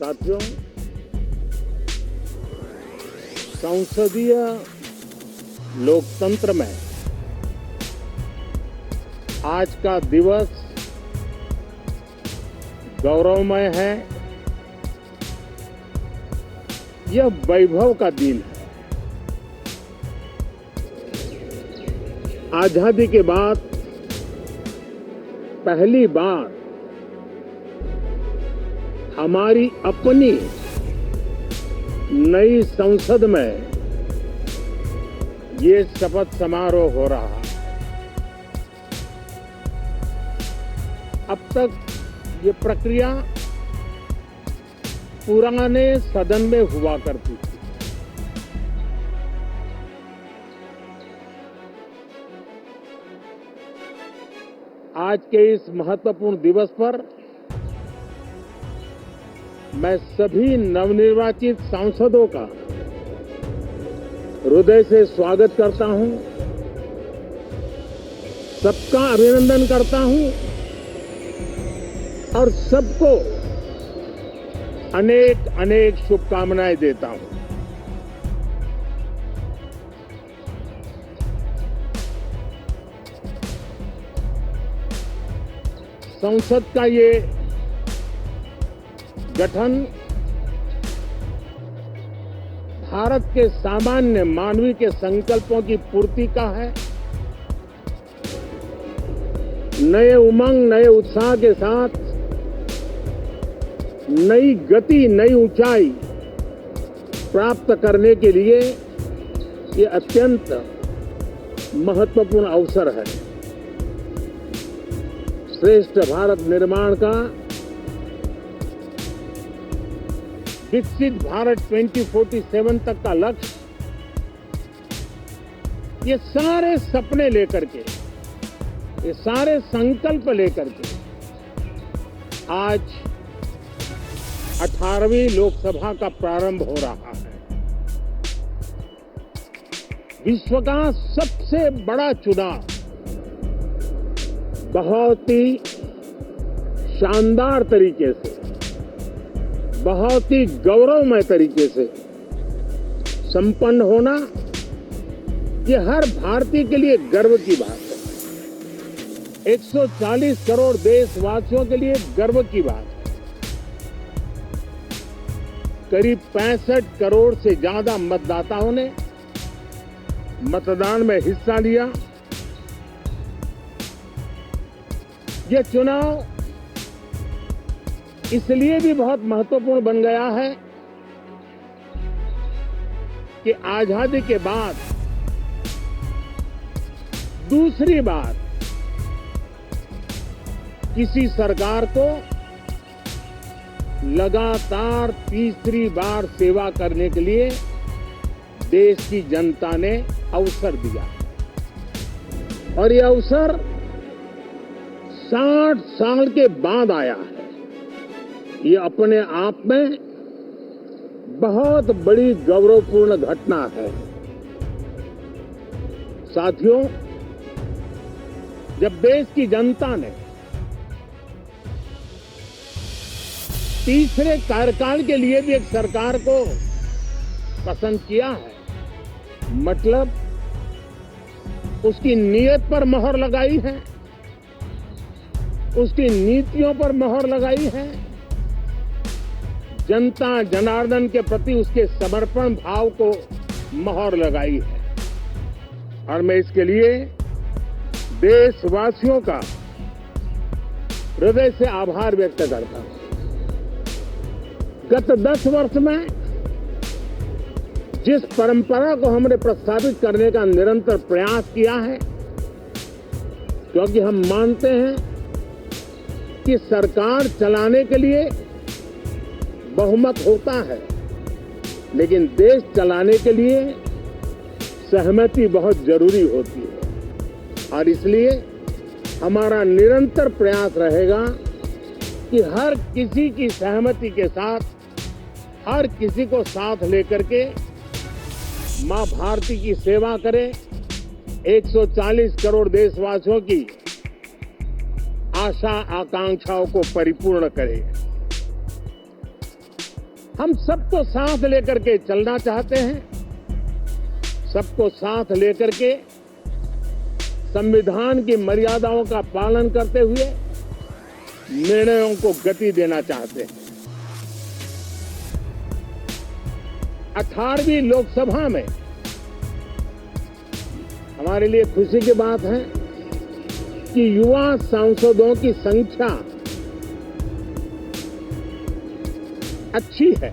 साथियों, संसदीय लोकतंत्र में आज का दिवस गौरवमय है। यह वैभव का दिन है। आजादी के बाद पहली बार हमारी अपनी नई संसद में ये शपथ समारोह हो रहा है। अब तक ये प्रक्रिया पुराने सदन में हुआ करती थी। आज के इस महत्वपूर्ण दिवस पर मैं सभी नवनिर्वाचित सांसदों का हृदय से स्वागत करता हूं, सबका अभिनंदन करता हूं और सबको अनेक अनेक शुभकामनाएं देता हूं। संसद का ये गठन भारत के सामान्य मानवीय के संकल्पों की पूर्ति का है। नए उमंग, नए उत्साह के साथ नई गति, नई ऊंचाई प्राप्त करने के लिए ये अत्यंत महत्वपूर्ण अवसर है। श्रेष्ठ भारत निर्माण का, विकसित भारत 2047 तक का लक्ष्य, ये सारे सपने लेकर के, ये सारे संकल्प लेकर के आज 18वीं लोकसभा का प्रारंभ हो रहा है। विश्व का सबसे बड़ा चुनाव बहुत ही शानदार तरीके से, बहुत ही गौरवमय तरीके से संपन्न होना, ये हर भारतीय के लिए गर्व की बात है। 140 करोड़ देशवासियों के लिए गर्व की बात है। करीब 65 करोड़ से ज्यादा मतदाताओं ने मतदान में हिस्सा लिया। यह चुनाव इसलिए भी बहुत महत्वपूर्ण बन गया है कि आजादी के बाद दूसरी बार किसी सरकार को लगातार तीसरी बार सेवा करने के लिए देश की जनता ने अवसर दिया और यह अवसर 60 साल के बाद आया है। ये अपने आप में बहुत बड़ी गौरवपूर्ण घटना है। साथियों, जब देश की जनता ने तीसरे कार्यकाल के लिए भी एक सरकार को पसंद किया है, मतलब उसकी नीयत पर मोहर लगाई है, उसकी नीतियों पर मोहर लगाई है, जनता जनार्दन के प्रति उसके समर्पण भाव को मोहर लगाई है। और मैं इसके लिए देशवासियों का हृदय से आभार व्यक्त करता हूं। गत 10 वर्ष में जिस परंपरा को हमने प्रस्थापित करने का निरंतर प्रयास किया है, क्योंकि हम मानते हैं कि सरकार चलाने के लिए बहुमत होता है, लेकिन देश चलाने के लिए सहमति बहुत जरूरी होती है। और इसलिए हमारा निरंतर प्रयास रहेगा कि हर किसी की सहमति के साथ, हर किसी को साथ लेकर के मां भारती की सेवा करें, 140 करोड़ देशवासियों की आशा आकांक्षाओं को परिपूर्ण करें। हम सबको साथ लेकर के चलना चाहते हैं, सबको साथ लेकर के संविधान की मर्यादाओं का पालन करते हुए निर्णयों को गति देना चाहते हैं। 18वीं लोकसभा में हमारे लिए खुशी की बात है कि युवा सांसदों की संख्या अच्छी है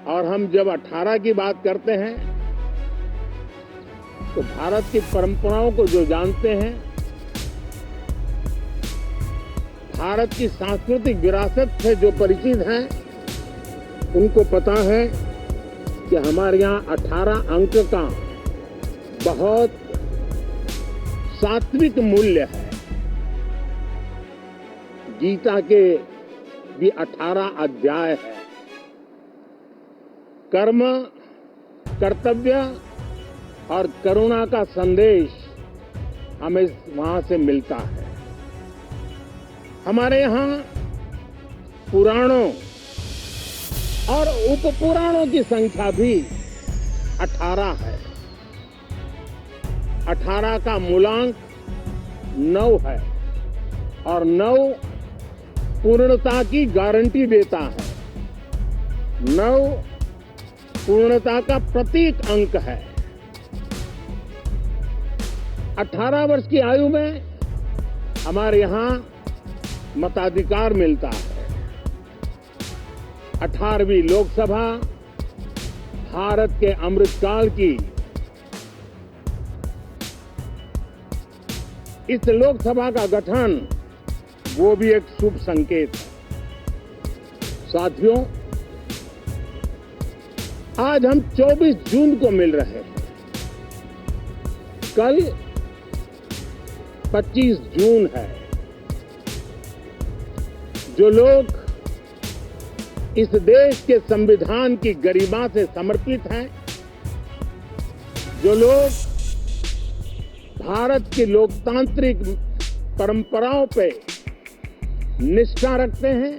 और हम जब 18 की बात करते हैं तो भारत की परंपराओं को जो जानते हैं, भारत की सांस्कृतिक विरासत से जो परिचित हैं, उनको पता है कि हमारे यहाँ 18 अंक का बहुत सात्विक मूल्य है। गीता के भी 18 अध्याय है। कर्म, कर्तव्य और करुणा का संदेश हमें वहां से मिलता है। हमारे यहाँ पुराणों और उपपुराणों की संख्या भी 18 है। 18 का मूलांक 9 है और 9 पूर्णता की गारंटी देता है। 9 पूर्णता का प्रतीक अंक है। 18 वर्ष की आयु में हमारे यहाँ मताधिकार मिलता है। 18वीं लोकसभा भारत के अमृतकाल की इस लोकसभा का गठन वो भी एक शुभ संकेत है। साथियों, आज हम 24 जून को मिल रहे हैं। कल 25 जून है। जो लोग इस देश के संविधान की गरिमा से समर्पित हैं, जो लोग भारत की लोकतांत्रिक परंपराओं पे निष्ठा रखते हैं,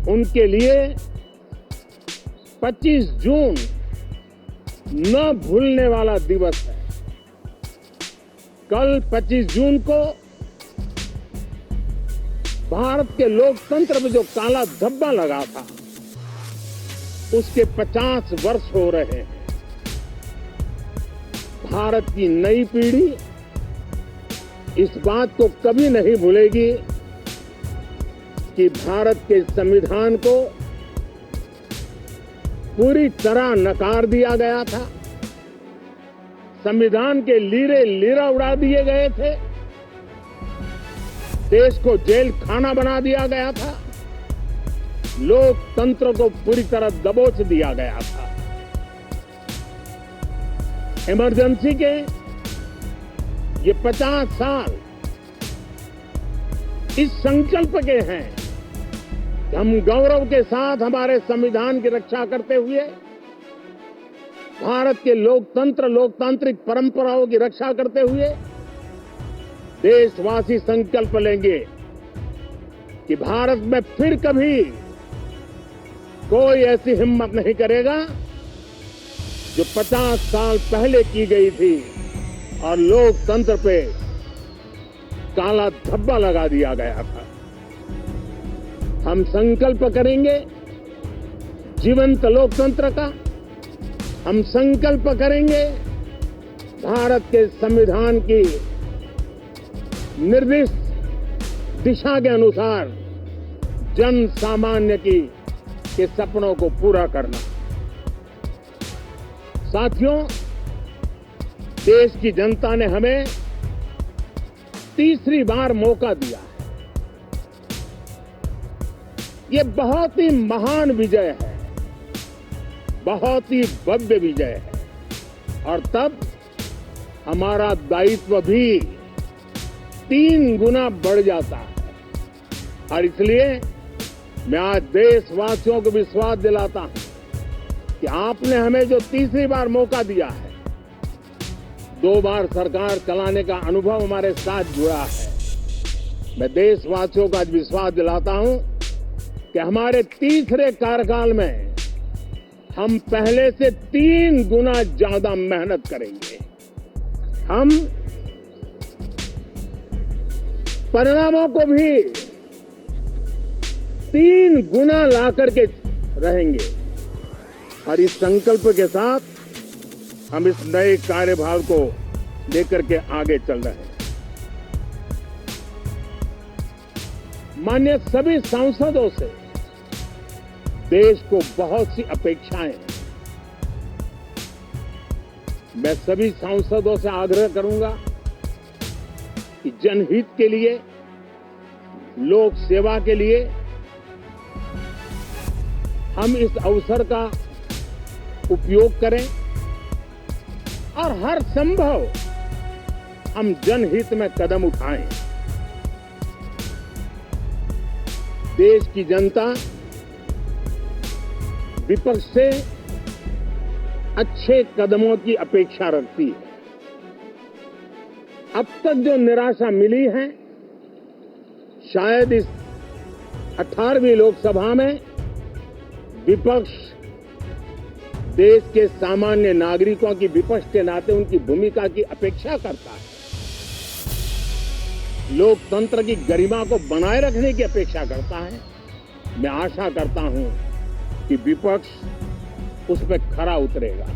उनके लिए 25 जून न भूलने वाला दिवस है। कल 25 जून को भारत के लोकतंत्र में जो काला धब्बा लगा था, उसके 50 वर्ष हो रहे हैं। भारत की नई पीढ़ी इस बात को कभी नहीं भूलेगी कि भारत के संविधान को पूरी तरह नकार दिया गया था। संविधान के लीरे लीरा उड़ा दिए गए थे। देश को जेल खाना बना दिया गया था। लोकतंत्र को पूरी तरह दबोच दिया गया था। इमरजेंसी के ये 50 साल इस संकल्प के हैं कि हम गौरव के साथ हमारे संविधान की रक्षा करते हुए, भारत के लोकतांत्रिक परंपराओं की रक्षा करते हुए देशवासी संकल्प लेंगे कि भारत में फिर कभी कोई ऐसी हिम्मत नहीं करेगा जो 50 साल पहले की गई थी और लोकतंत्र पे काला धब्बा लगा दिया गया था। हम संकल्प करेंगे जीवंत लोकतंत्र का। हम संकल्प करेंगे भारत के संविधान की निर्दिष्ट दिशा के अनुसार जन सामान्य के सपनों को पूरा करना। साथियों, देश की जनता ने हमें तीसरी बार मौका दिया है। ये बहुत ही महान विजय है, बहुत ही भव्य विजय है और तब हमारा दायित्व भी 3 गुना बढ़ जाता है। और इसलिए मैं आज देशवासियों को विश्वास दिलाता हूं कि आपने हमें जो तीसरी बार मौका दिया है, 2 बार सरकार चलाने का अनुभव हमारे साथ जुड़ा है। मैं देशवासियों को आज विश्वास दिलाता हूं कि हमारे तीसरे कार्यकाल में हम पहले से 3 गुना ज्यादा मेहनत करेंगे। हम परिणामों को भी 3 गुना ला करके रहेंगे और इस संकल्प के साथ हम इस नए कार्यभार को लेकर के आगे चल रहे हैं। माननीय सभी सांसदों से देश को बहुत सी अपेक्षाएं हैं। मैं सभी सांसदों से आग्रह करूंगा कि जनहित के लिए, लोक सेवा के लिए हम इस अवसर का उपयोग करें और हर संभव हम जनहित में कदम उठाएं। देश की जनता विपक्ष से अच्छे कदमों की अपेक्षा रखती है। अब तक जो निराशा मिली है, शायद इस 18वीं लोकसभा में विपक्ष देश के सामान्य नागरिकों की विपक्ष के नाते उनकी भूमिका की अपेक्षा करता है, लोकतंत्र की गरिमा को बनाए रखने की अपेक्षा करता है। मैं आशा करता हूं कि विपक्ष उस पर खरा उतरेगा।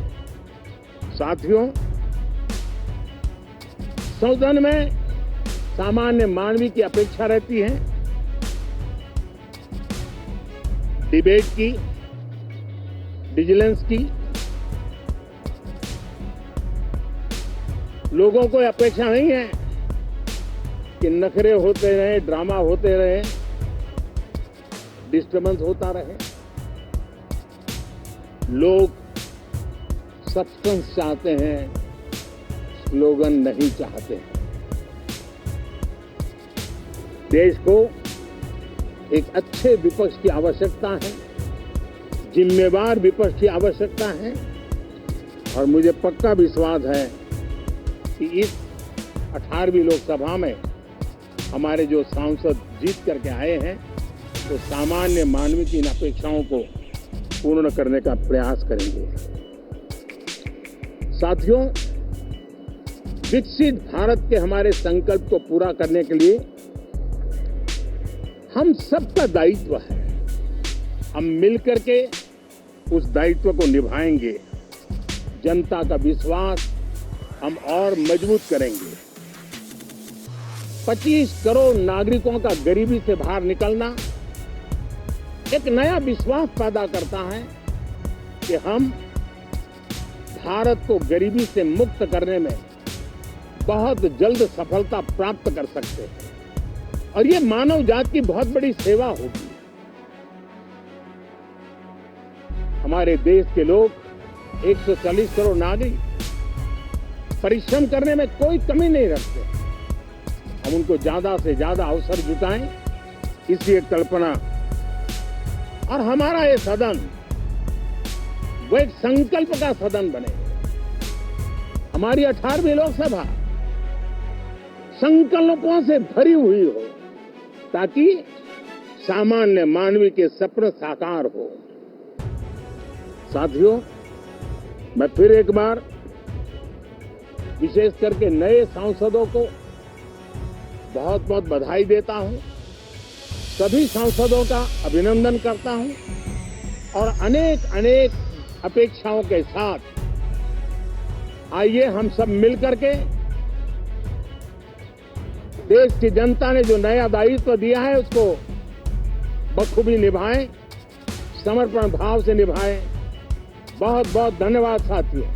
साथियों, सदन में सामान्य मानवीय की अपेक्षा रहती है डिबेट की, विजिलेंस की। लोगों को अपेक्षा नहीं है कि नखरे होते रहे, ड्रामा होते रहे, डिस्टर्बेंस होता रहे। लोग सब्सटेंस चाहते हैं, स्लोगन नहीं चाहते हैं। देश को एक अच्छे विपक्ष की आवश्यकता है, जिम्मेवार विपक्ष की आवश्यकता है और मुझे पक्का विश्वास है कि इस 18वीं लोकसभा में हमारे जो सांसद जीत करके आए हैं वो सामान्य मानवीय की इन अपेक्षाओं को पूर्ण करने का प्रयास करेंगे। साथियों, विकसित भारत के हमारे संकल्प को पूरा करने के लिए हम सबका दायित्व है। हम मिलकर के उस दायित्व को निभाएंगे। जनता का विश्वास हम और मजबूत करेंगे। 25 करोड़ नागरिकों का गरीबी से बाहर निकलना एक नया विश्वास पैदा करता है कि हम भारत को गरीबी से मुक्त करने में बहुत जल्द सफलता प्राप्त कर सकते हैं और ये मानव जाति की बहुत बड़ी सेवा होगी। हमारे देश के लोग 140 करोड़ नागरिक परिश्रम करने में कोई कमी नहीं रखते। हम उनको ज्यादा से ज्यादा अवसर जुटाएं, इसलिए कल्पना और हमारा ये सदन वो एक संकल्प का सदन बने। हमारी 18वीं लोकसभा संकल्पों से भरी हुई हो ताकि सामान्य मानवीय के सपने साकार हो। साथियों, मैं फिर एक बार विशेष करके नए सांसदों को बहुत बहुत बधाई देता हूं। सभी सांसदों का अभिनंदन करता हूं और अनेक अनेक अपेक्षाओं के साथ आइए हम सब मिलकर के देश की जनता ने जो नया दायित्व दिया है उसको बखूबी निभाएं, समर्पण भाव से निभाएं। बहुत बहुत धन्यवाद साथियों।